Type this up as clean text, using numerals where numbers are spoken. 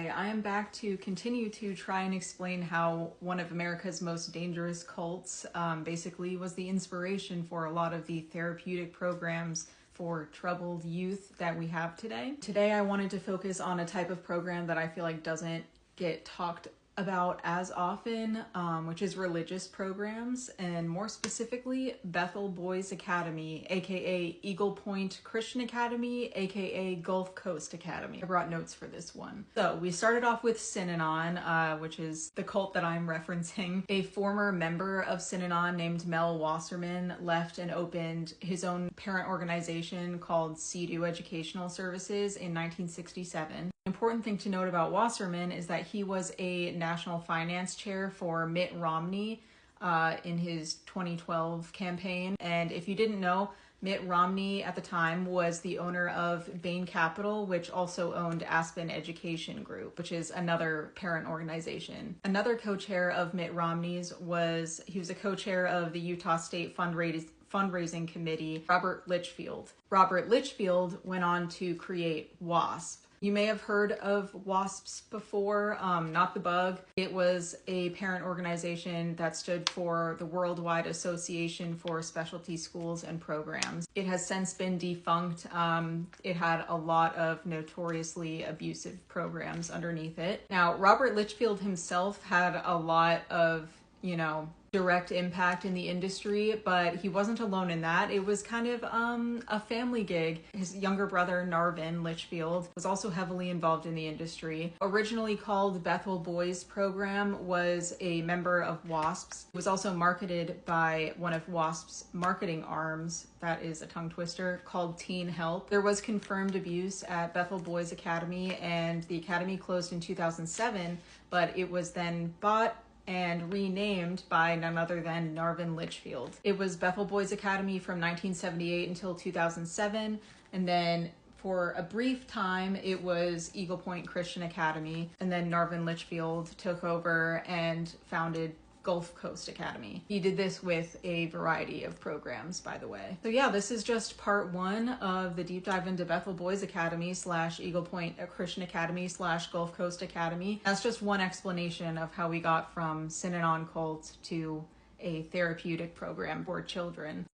Hi, I am back to continue to try and explain how one of America's most dangerous cults basically was the inspiration for a lot of the therapeutic programs for troubled youth that we have today. Today I wanted to focus on a type of program that I feel like doesn't get talked about as often, which is religious programs, and more specifically Bethel Boys Academy, aka Eagle Point Christian Academy, aka Gulf Coast Academy. I brought notes for this one. So we started off with Synanon, which is the cult that I'm referencing. A former member of Synanon named Mel Wasserman left and opened his own parent organization called Sea-Doo Educational Services in 1967. Important thing to note about Wasserman is that he was a national finance chair for Mitt Romney in his 2012 campaign. And if you didn't know, Mitt Romney at the time was the owner of Bain Capital, which also owned Aspen Education Group, which is another parent organization. Another co-chair of Mitt Romney's he was a co-chair of the Utah State Fundraising Committee, Robert Litchfield. Robert Litchfield went on to create WASP. You may have heard of WASPs before, not the bug. It was a parent organization that stood for the Worldwide Association for Specialty Schools and Programs. It has since been defunct. It had a lot of notoriously abusive programs underneath it. Now, Robert Litchfield himself had a lot of, direct impact in the industry, but he wasn't alone in that. It was kind of a family gig. His younger brother, Narvin Litchfield, was also heavily involved in the industry. Originally called Bethel Boys Program, was a member of WASP's. It was also marketed by one of WASP's marketing arms, that is a tongue twister, called Teen Help. There was confirmed abuse at Bethel Boys Academy, and the academy closed in 2007, but it was then bought and renamed by none other than Narvin Litchfield. It was Bethel Boys Academy from 1978 until 2007, and then for a brief time it was Eagle Point Christian Academy, and then Narvin Litchfield took over and founded Gulf Coast Academy. He did this with a variety of programs, by the way. So yeah, this is just part one of the deep dive into Bethel Boys Academy / Eagle Point Christian Academy / Gulf Coast Academy. That's just one explanation of how we got from Synanon cult to a therapeutic program for children.